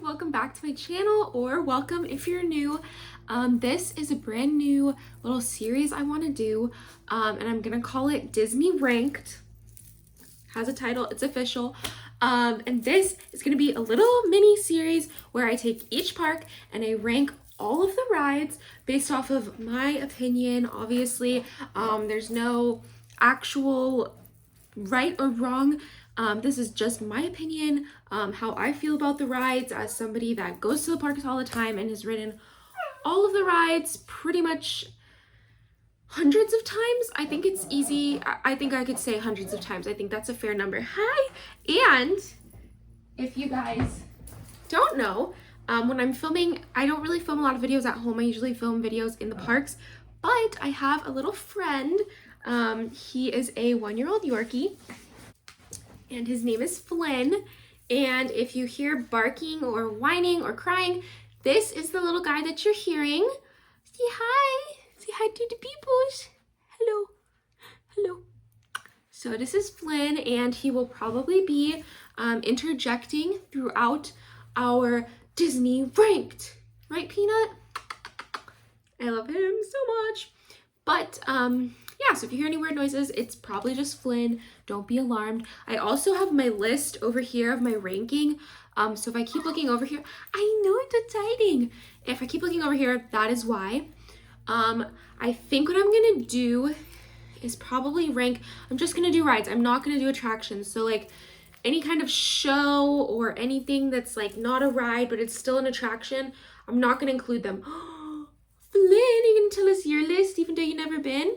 welcome back to my channel, or welcome if you're new. This is a brand new little series I want to do, and I'm gonna call it Disney Ranked. Has a title, it's official. And this is gonna be a little mini series where I take each park and I rank all of the rides based off of my opinion. Obviously, there's no actual right or wrong. This is just my opinion, how I feel about the rides as somebody that goes to the parks all the time and has ridden all of the rides pretty much hundreds of times. I think it's easy. I think I could say hundreds of times. I think that's a fair number. Hi! And if you guys don't know, when I'm filming, I don't really film a lot of videos at home. I usually film videos in the parks, but I have a little friend. He is a 1-year-old Yorkie, and his name is Flynn. And if you hear barking or whining or crying, this is the little guy that you're hearing. Say hi. Say hi to the peoples. Hello. Hello. So this is Flynn, and he will probably be interjecting throughout our Disney Ranked. Right, Peanut? I love him so much. But yeah, so if you hear any weird noises, it's probably just Flynn. Don't be alarmed. I also have my list over here of my ranking. So if I keep looking over here, I know it's exciting. If I keep looking over here, that is why. I think what I'm gonna do is probably rank, I'm just gonna do rides. I'm not gonna do attractions. So like any kind of show or anything that's like not a ride, but it's still an attraction, I'm not gonna include them. Flynn, you gonna tell us your list even though you've never been?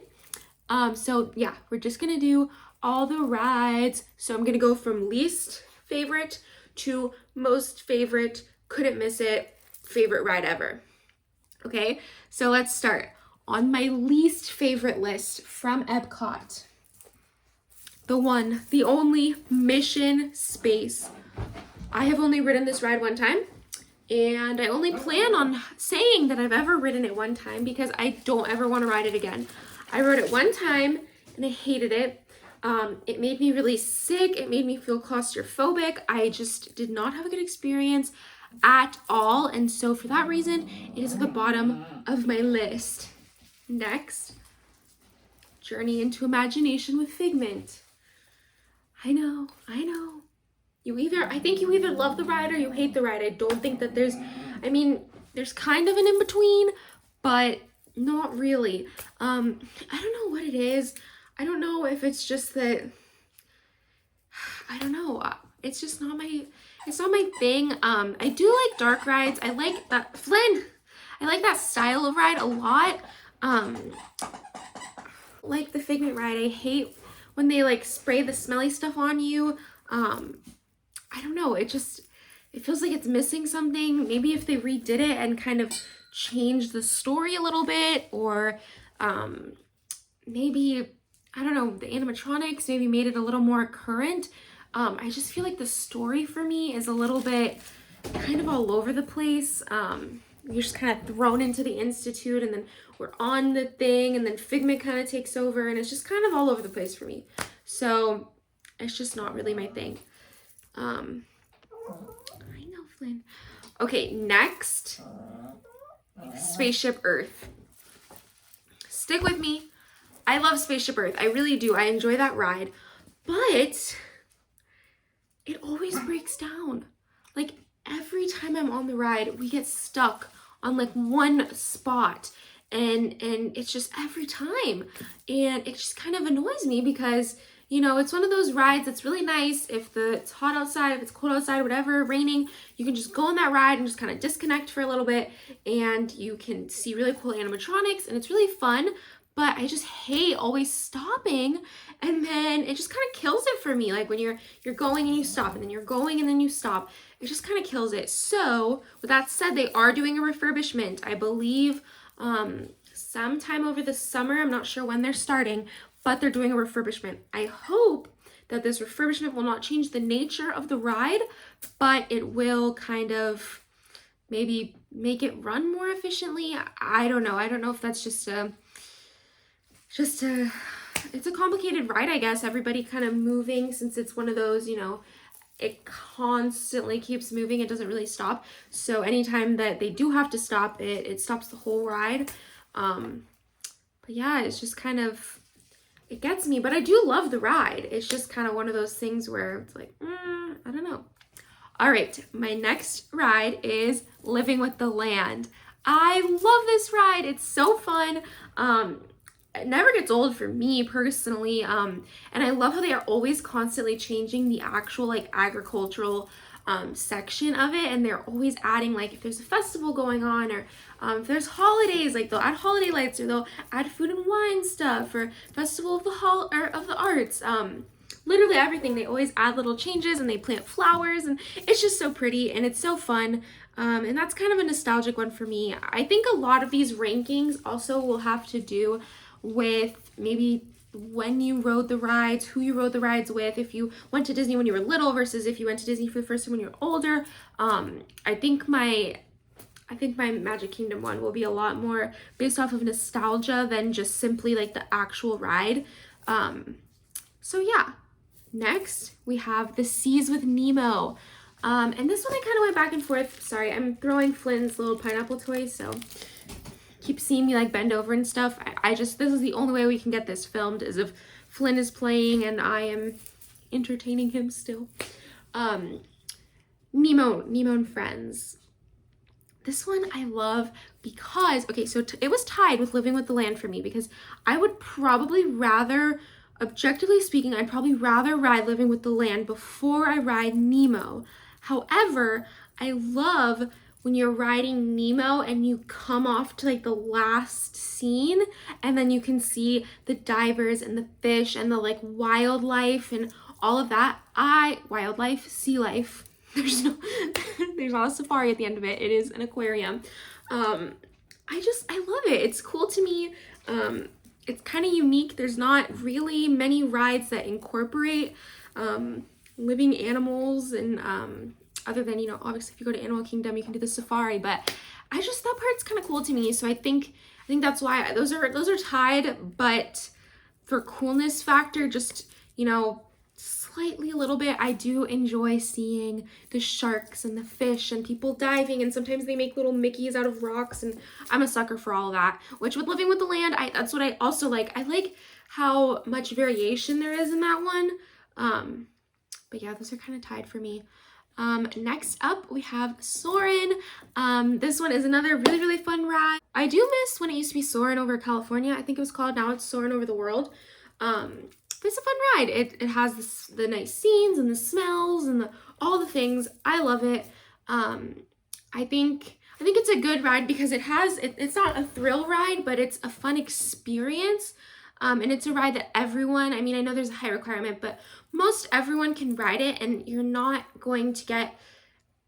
So yeah, we're just gonna do all the rides. So I'm gonna go from least favorite to most favorite, couldn't miss it, favorite ride ever. Okay, so let's start. On my least favorite list from Epcot, the one, the only Mission Space. I have only ridden this ride one time, and I only plan on saying that I've ever ridden it one time because I don't ever want to ride it again. I rode it one time and I hated it. It made me really sick. It made me feel claustrophobic. I just did not have a good experience at all. And so for that reason, it is at the bottom of my list. Next, Journey into Imagination with Figment. I know. I think you either love the ride or you hate the ride. I don't think that there's kind of an in-between, but not really. I don't know what it is. I don't know if it's just that, I don't know. It's just not my thing. I do like dark rides. I like that, Flynn, I like that style of ride a lot. Like the Figment ride, I hate when they like spray the smelly stuff on you. I don't know, it feels like it's missing something. Maybe if they redid it and kind of changed the story a little bit, or maybe, I don't know, the animatronics maybe made it a little more current. I just feel like the story for me is a little bit kind of all over the place. You're just kind of thrown into the Institute, and then we're on the thing, and then Figment kind of takes over, and it's just kind of all over the place for me. So it's just not really my thing. I know, Flynn. Okay, next, Spaceship Earth. Stick with me. I love Spaceship Earth. I really do. I enjoy that ride, but it always breaks down. Like every time I'm on the ride, we get stuck on like one spot, and it's just every time, and it just kind of annoys me because, you know, it's one of those rides that's really nice if it's hot outside, if it's cold outside, whatever, raining, you can just go on that ride and just kind of disconnect for a little bit, and you can see really cool animatronics, and it's really fun. But I just hate always stopping, and then it just kind of kills it for me. Like when you're going and you stop, and then you're going and then you stop, it just kind of kills it. So with that said, they are doing a refurbishment, I believe, sometime over the summer. I'm not sure when they're starting, but they're doing a refurbishment. I hope that this refurbishment will not change the nature of the ride, but it will kind of maybe make it run more efficiently. I don't know. I don't know if that's it's a complicated ride, I guess. Everybody kind of moving, since it's one of those, you know, it constantly keeps moving. It doesn't really stop. So anytime that they do have to stop it, it stops the whole ride. But yeah, it's just kind of, it gets me, but I do love the ride. It's just kind of one of those things where it's like, I don't know. All right, my next ride is Living with the Land. I love this ride. It's so fun. It never gets old for me personally. And I love how they are always constantly changing the actual like agricultural section of it, and they're always adding, like, if there's a festival going on, or if there's holidays, like they'll add holiday lights, or they'll add food and wine stuff, or festival of the arts. Literally everything. They always add little changes, and they plant flowers, and it's just so pretty, and it's so fun. And that's kind of a nostalgic one for me. I think a lot of these rankings also will have to do with maybe when you rode the rides, who you rode the rides with, if you went to Disney when you were little versus if you went to Disney for the first time when you were older. I think my Magic Kingdom one will be a lot more based off of nostalgia than just simply like the actual ride. So yeah. Next, we have The Seas with Nemo. And this one I kind of went back and forth. Sorry, I'm throwing Flynn's little pineapple toy, so keep seeing me like bend over and stuff. I just, this is the only way we can get this filmed, is if Flynn is playing and I am entertaining him still. Nemo and Friends. This one I love because, okay, so it was tied with Living with the Land for me, because I would probably rather, objectively speaking, I'd probably rather ride Living with the Land before I ride Nemo. However, I love when you're riding Nemo and you come off to like the last scene, and then you can see the divers and the fish and the like wildlife and all of that. Wildlife, sea life. There's not a safari at the end of it. It is an aquarium. I love it. It's cool to me. It's kind of unique. There's not really many rides that incorporate living animals, and other than, you know, obviously if you go to Animal Kingdom, you can do the safari, but that part's kind of cool to me. So I think that's why those are tied, but for coolness factor, just, you know, slightly a little bit, I do enjoy seeing the sharks and the fish and people diving, and sometimes they make little Mickeys out of rocks, and I'm a sucker for all of that, which with Living with the Land, that's what I also like. I like how much variation there is in that one. But yeah, those are kind of tied for me. Next up, we have Soarin'. This one is another really, really fun ride. I do miss when it used to be Soarin' over California, I think it was called. Now it's Soarin' over the world. But it's a fun ride. It has the nice scenes and the smells and all the things. I love it. I think it's a good ride because it's not a thrill ride, but it's a fun experience. And it's a ride that everyone, I mean, I know there's a height requirement, but most everyone can ride it, and you're not going to get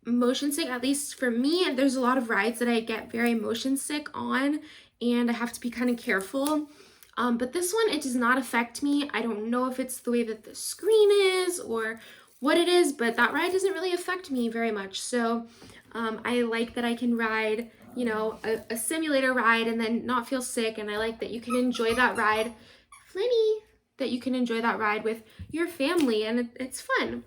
motion sick. At least for me, there's a lot of rides that I get very motion sick on, and I have to be kind of careful. But this one, it does not affect me. I don't know if it's the way that the screen is or what it is, but that ride doesn't really affect me very much. So I like that I can ride, you know, a simulator ride and then not feel sick. And I like that you can enjoy that ride, Flinny, that you can enjoy that ride with your family, and it's fun.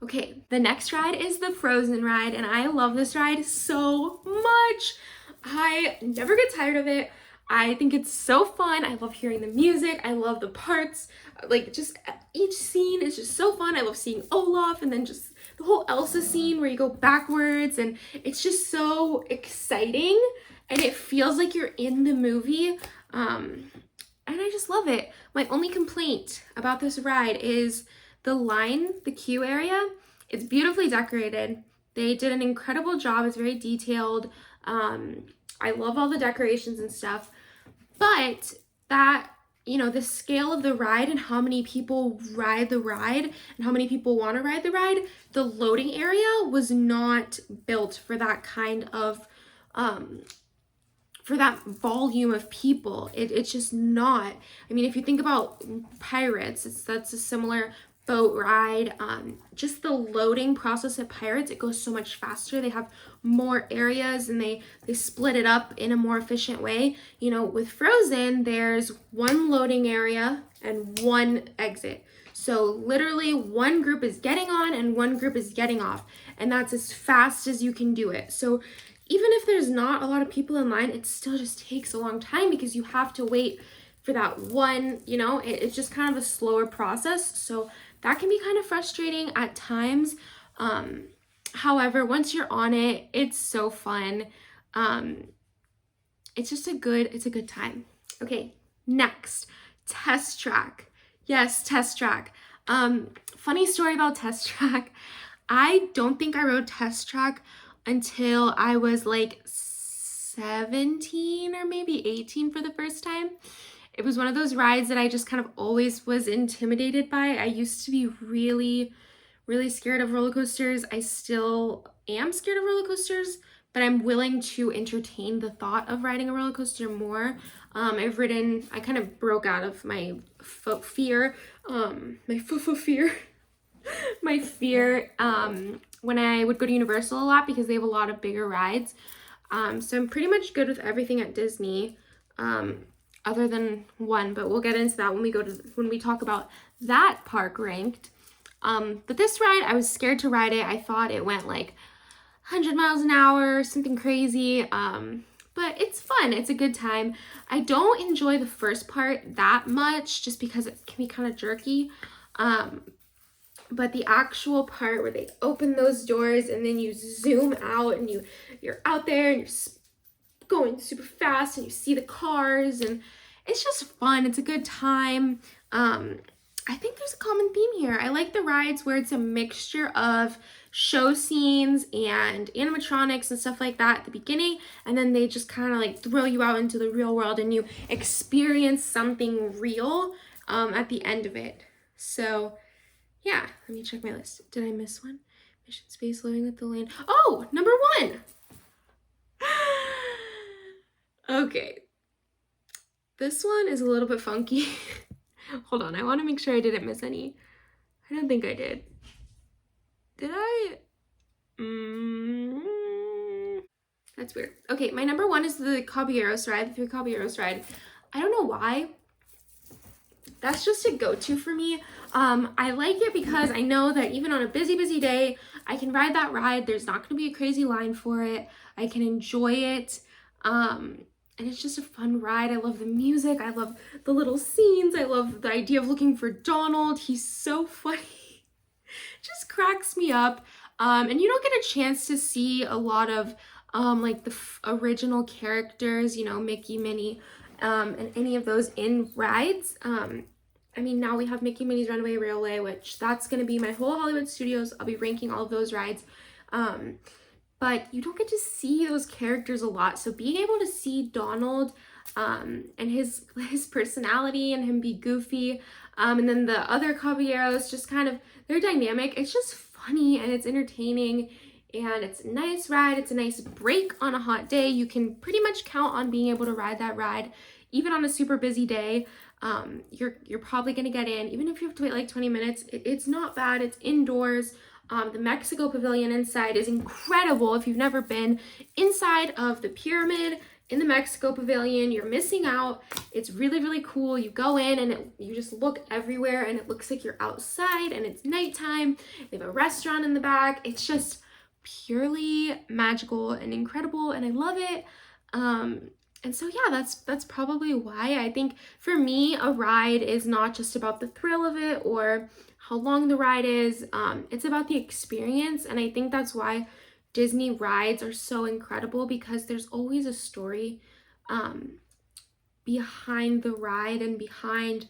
Okay, the next ride is the Frozen ride, and I love this ride so much. I never get tired of it. I think it's so fun. I love hearing the music. I love the parts. Like, just each scene is just so fun. I love seeing Olaf, and then just the whole Elsa scene where you go backwards, and it's just so exciting, and it feels like you're in the movie. And I just love it. My only complaint about this ride is the line, the queue area. It's beautifully decorated. They did an incredible job. It's very detailed. I love all the decorations and stuff, but that, you know, the scale of the ride and how many people ride the ride and how many people want to ride the ride, the loading area was not built for that kind of, for that volume of people. It's just not. I mean, if you think about Pirates, that's a similar boat ride. Just the loading process at Pirates, it goes so much faster. They have more areas, and they split it up in a more efficient way. You know, with Frozen, there's one loading area and one exit. So literally one group is getting on and one group is getting off, and that's as fast as you can do it. So even if there's not a lot of people in line, it still just takes a long time because you have to wait for that one, you know, it's just kind of a slower process. So that can be kind of frustrating at times. However, once you're on it, it's so fun. It's just it's a good time. Okay, next, test track. Yes, test track. Funny story about test track. I don't think I rode test track until I was like 17 or maybe 18 for the first time. It was one of those rides that I just kind of always was intimidated by. I used to be really, really scared of roller coasters. I still am scared of roller coasters, but I'm willing to entertain the thought of riding a roller coaster more. I kind of broke out of my fear, my fear when I would go to Universal a lot because they have a lot of bigger rides. So I'm pretty much good with everything at Disney, other than one, but we'll get into that when we talk about that park ranked. But this ride, I was scared to ride it. I thought it went like 100 miles an hour, something crazy. But it's fun. It's a good time. I don't enjoy the first part that much just because it can be kind of jerky. But the actual part where they open those doors and then you zoom out and you're out there and you're going super fast and you see the cars and it's just fun. It's a good time. I think there's a common theme here. I like the rides where it's a mixture of show scenes and animatronics and stuff like that at the beginning, and then they just kind of like throw you out into the real world and you experience something real at the end of it. So yeah, let me check my list. Did I miss one? Mission Space Living with the Land. Oh, number 1. Okay. This one is a little bit funky. Hold on, I want to make sure I didn't miss any. I don't think I did. Did I? That's weird. Okay, my number 1 is the Caballeros ride, the 3 Caballeros ride. I don't know why. That's just a go-to for me. I like it because I know that even on a busy day, I can ride that ride. There's not going to be a crazy line for it. I can enjoy it. And it's just a fun ride. I love the music. I love the little scenes. I love the idea of looking for Donald. He's so funny. Just cracks me up. And you don't get a chance to see a lot of like the original characters, you know, Mickey, Minnie, and any of those in rides. I mean, now we have Mickey, Minnie's Runaway Railway, which that's going to be my whole Hollywood Studios. I'll be ranking all of those rides. But you don't get to see those characters a lot. So being able to see Donald and his personality and him be goofy, and then the other Caballeros, just kind of, they're dynamic. It's just funny and it's entertaining and it's a nice ride. It's a nice break on a hot day. You can pretty much count on being able to ride that ride. Even on a super busy day, you're probably gonna get in. Even if you have to wait like 20 minutes, it's not bad. It's indoors. The Mexico Pavilion inside is incredible. If you've never been inside of the pyramid in the Mexico Pavilion, you're missing out. It's really, really cool. You go in and you just look everywhere and it looks like you're outside and it's nighttime. They have a restaurant in the back. It's just purely magical and incredible and I love it. And so yeah, that's probably why. I think for me, a ride is not just about the thrill of it or how long the ride is. It's about the experience, and I think that's why Disney rides are so incredible, because there's always a story behind the ride and behind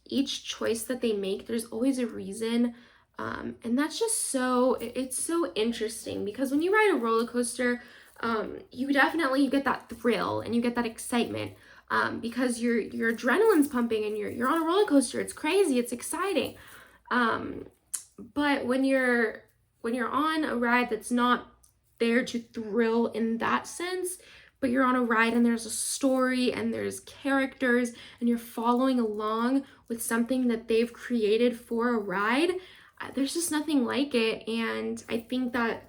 each choice that they make. There's always a reason, and that's just it's so interesting, because when you ride a roller coaster, you get that thrill and you get that excitement because your adrenaline's pumping and you're on a roller coaster. It's crazy, it's exciting. But when you're on a ride that's not there to thrill in that sense, but you're on a ride and there's a story and there's characters and you're following along with something that they've created for a ride, there's just nothing like it. And I think that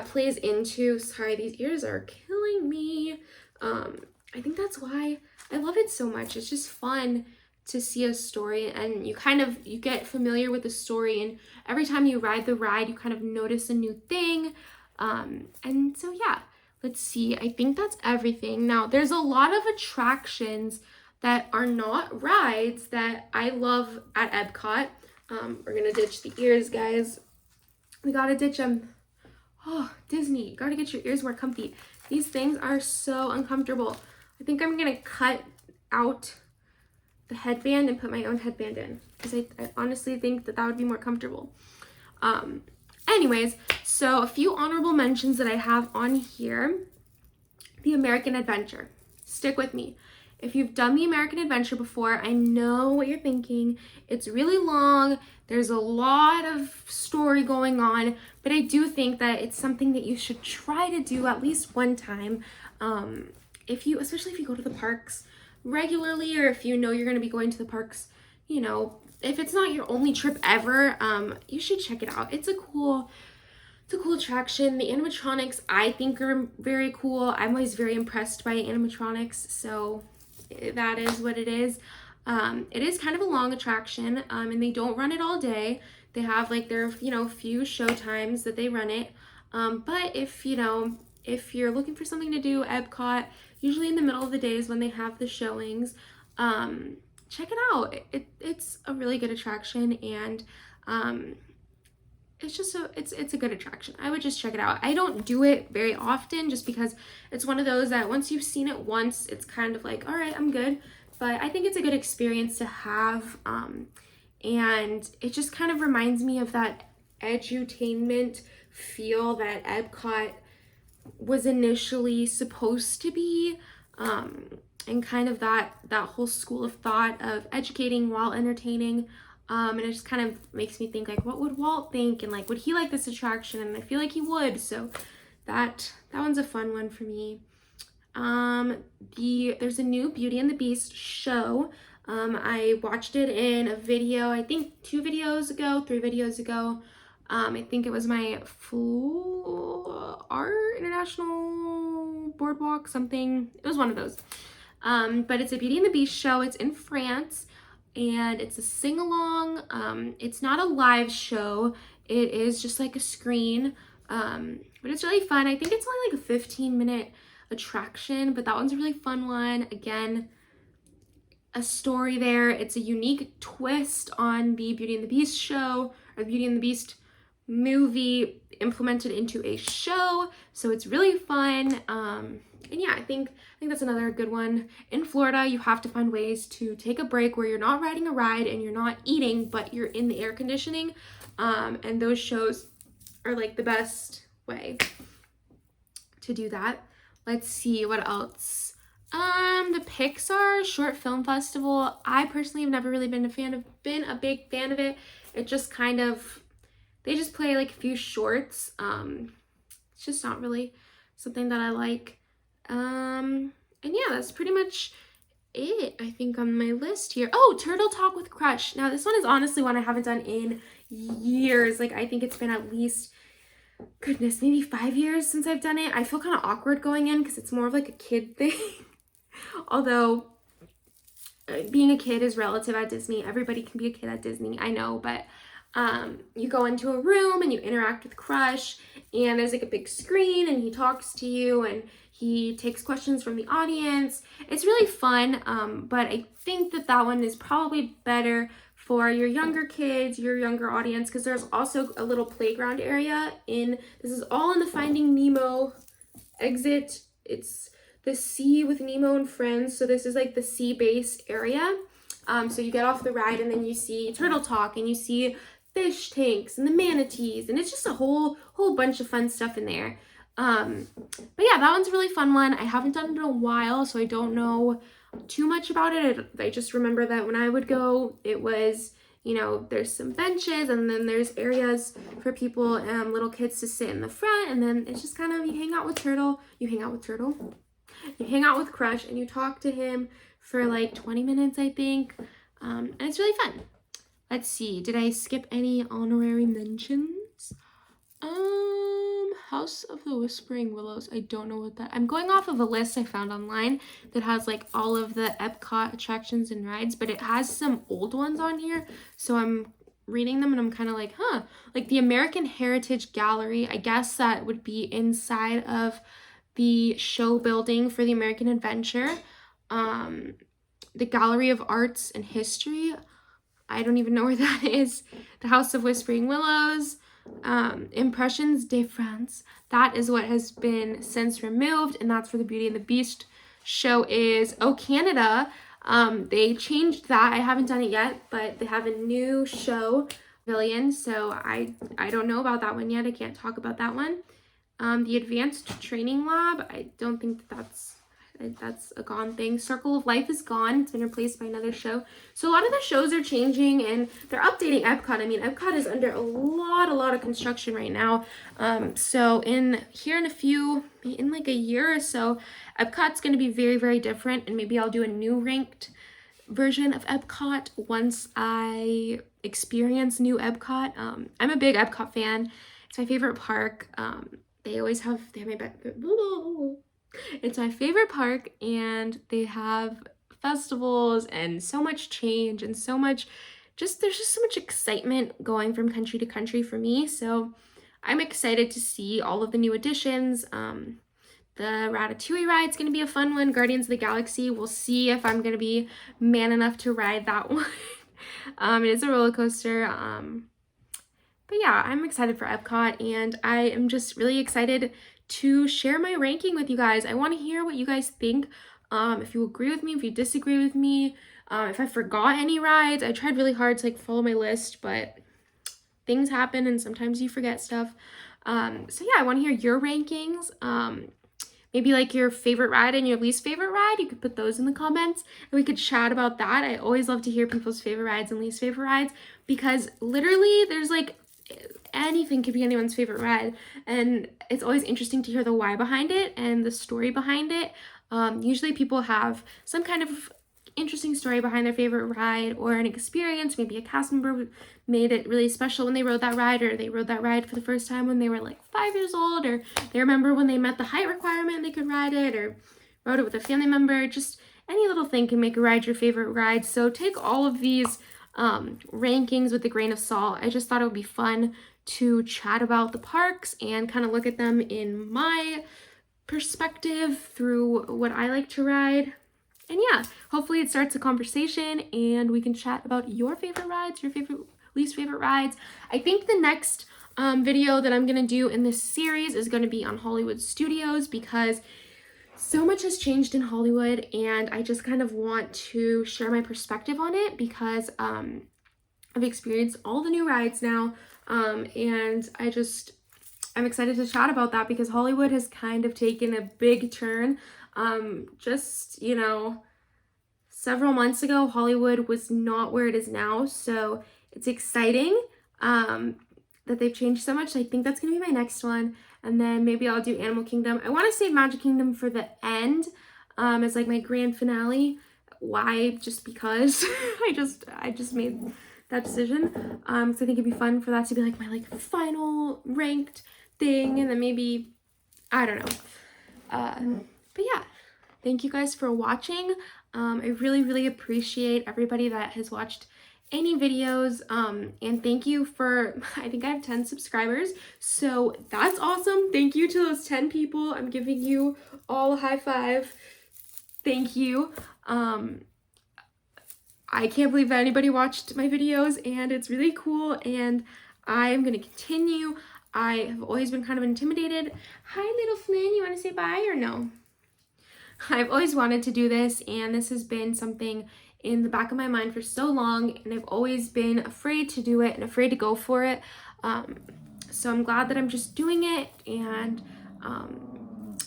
plays into, sorry, these ears are killing me. I think that's why I love it so much. It's just fun to see a story, and you get familiar with the story, and every time you ride the ride you kind of notice a new thing. And so yeah, let's see, I think that's everything. Now there's a lot of attractions that are not rides that I love at Epcot. We're gonna ditch the ears, guys. We gotta ditch them. Oh, Disney, you gotta get your ears more comfy. These things are so uncomfortable. I think I'm gonna cut out the headband and put my own headband in, because I honestly think that would be more comfortable. Anyways, so a few honorable mentions that I have on here. The American Adventure. Stick with me. If you've done the American Adventure before, I know what you're thinking. It's really long. There's a lot of story going on, but I do think that it's something that you should try to do at least one time. Especially if you go to the parks regularly, or if you know you're going to be going to the parks, you know, if it's not your only trip ever, you should check it out. It's a cool attraction. The animatronics I think are very cool. I'm always very impressed by animatronics, so that is what it is. It is kind of a long attraction, and they don't run it all day. They have like their, few show times that they run it. But if you're looking for something to do, Epcot, usually in the middle of the day is when they have the showings. Check it out. It's a really good attraction, and it's just it's a good attraction. I would just check it out. I don't do it very often just because it's one of those that once you've seen it once, it's kind of like, all right, I'm good. But I think it's a good experience to have, and it just kind of reminds me of that edutainment feel that Epcot was initially supposed to be, and kind of that whole school of thought of educating while entertaining. And it just kind of makes me think, like, what would Walt think, and like, would he like this attraction? And I feel like he would. So that one's a fun one for me. There's a new Beauty and the Beast show. I watched it in a video, I think 3 videos ago. I think it was my Art International Boardwalk something. It was one of those. But it's a Beauty and the Beast show. It's in France, and it's a sing-along. It's not a live show. It is just like a screen. But it's really fun. I think it's only like a 15-minute attraction, but that one's a really fun one. Again, a story there. It's a unique twist on the Beauty and the Beast show, or the Beauty and the Beast movie implemented into a show. So it's really fun. And yeah, I think that's another good one. In Florida, you have to find ways to take a break where you're not riding a ride and you're not eating, but you're in the air conditioning. And those shows are like the best way to do that. Let's see what else. The Pixar Short Film Festival. I personally have never really been a big fan of it. It just kind of, they just play like a few shorts. It's just not really something that I like. And yeah, that's pretty much it, I think, on my list here. Oh, Turtle Talk with Crush. Now, this one is honestly one I haven't done in years. Like, I think it's been at least, goodness, maybe 5 years since I've done it. I feel kind of awkward going in because it's more of like a kid thing. Although, being a kid is relative at Disney. Everybody can be a kid at Disney, I know, but you go into a room and you interact with Crush, and there's like a big screen, and he talks to you, and he takes questions from the audience. It's really fun, but I think that one is probably better for your younger kids, your younger audience, because there's also a little playground area this is all in the Finding Nemo exit. It's the sea with Nemo and friends, so this is like the sea base area. So you get off the ride, and then you see Turtle Talk, and you see fish tanks and the manatees, and it's just a whole bunch of fun stuff in there. But yeah, that one's a really fun one. I haven't done it in a while, so I don't know too much about it. I just remember that when I would go, it was, there's some benches, and then there's areas for people, little kids to sit in the front, and then it's just kind of, you hang out with Crush, and you talk to him for like 20 minutes, I think. And it's really fun. Let's see, did I skip any honorary mentions? House of the Whispering Willows. I don't know what that, I'm going off of a list I found online that has like all of the Epcot attractions and rides, but it has some old ones on here. So I'm reading them and I'm kind of like, huh, like the American Heritage Gallery. I guess that would be inside of the show building for the American Adventure. The Gallery of Arts and History. I don't even know where that is. The House of Whispering Willows. Impressions de France. That is what has been since removed, and that's where the Beauty and the Beast show is. Oh, Canada. They changed that. I haven't done it yet, but they have a new show pavilion, so I don't know about that one yet. I can't talk about that one. The Advanced Training Lab. I don't think that's a gone thing. Circle of Life is gone. It's been replaced by another show. So a lot of the shows are changing and they're updating Epcot. I mean, Epcot is under a lot of construction right now. So in like a year or so, Epcot's going to be very different, and maybe I'll do a new ranked version of Epcot once I experience new Epcot. I'm a big Epcot fan. It's my favorite park. They have my back. It's my favorite park, and they have festivals and so much change and so much, there's just so much excitement going from country to country for me. So I'm excited to see all of the new additions. The Ratatouille ride's going to be a fun one. Guardians of the Galaxy, we'll see if I'm going to be man enough to ride that one. It is a roller coaster. But yeah, I'm excited for Epcot, and I am just really excited to share my ranking with you guys. I want to hear what you guys think. If you agree with me, if you disagree with me, if I forgot any rides. I tried really hard to like follow my list, but things happen and sometimes you forget stuff. So yeah, I want to hear your rankings. Maybe like your favorite ride and your least favorite ride. You could put those in the comments and we could chat about that. I always love to hear people's favorite rides and least favorite rides, because literally there's like anything could be anyone's favorite ride, and it's always interesting to hear the why behind it and the story behind it. Usually people have some kind of interesting story behind their favorite ride, or an experience. Maybe a cast member made it really special when they rode that ride, or they rode that ride for the first time when they were like 5 years old, or they remember when they met the height requirement they could ride it, or rode it with a family member. Just any little thing can make a ride your favorite ride. So take all of these rankings with a grain of salt. I just thought it would be fun to chat about the parks and kind of look at them in my perspective through what I like to ride. And yeah, hopefully it starts a conversation and we can chat about your favorite rides, your favorite, least favorite rides. I think the next video that I'm gonna do in this series is gonna be on Hollywood Studios, because so much has changed in Hollywood and I just kind of want to share my perspective on it, because I've experienced all the new rides now, and I'm excited to chat about that, because Hollywood has kind of taken a big turn. Just, you know, several months ago, Hollywood was not where it is now, so it's exciting that they've changed so much. I think that's gonna be my next one, and then maybe I'll do Animal Kingdom. I want to save Magic Kingdom for the end as like my grand finale. Why? Just because I just made that decision. So I think it'd be fun for that to be like my like final ranked thing, and then maybe, I don't know. But yeah, thank you guys for watching. I really appreciate everybody that has watched any videos, and thank you for, I think I have 10 subscribers, so that's awesome. Thank you to those 10 people. I'm giving you all a high five. Thank you. I can't believe that anybody watched my videos, and it's really cool, and I'm gonna continue. I have always been kind of intimidated. Hi, little Flynn, you want to say bye or no? I've always wanted to do this, and this has been something in the back of my mind for so long, and I've always been afraid to do it and afraid to go for it. So I'm glad that I'm just doing it, and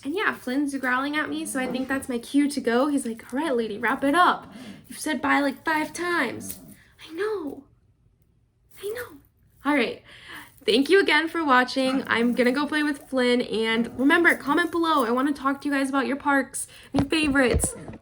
yeah, Flynn's growling at me, so I think that's my cue to go. He's like, all right, lady, wrap it up. You've said bye like 5 times. I know. All right. Thank you again for watching. I'm gonna go play with Flynn, and remember, comment below. I want to talk to you guys about your parks, your favorites.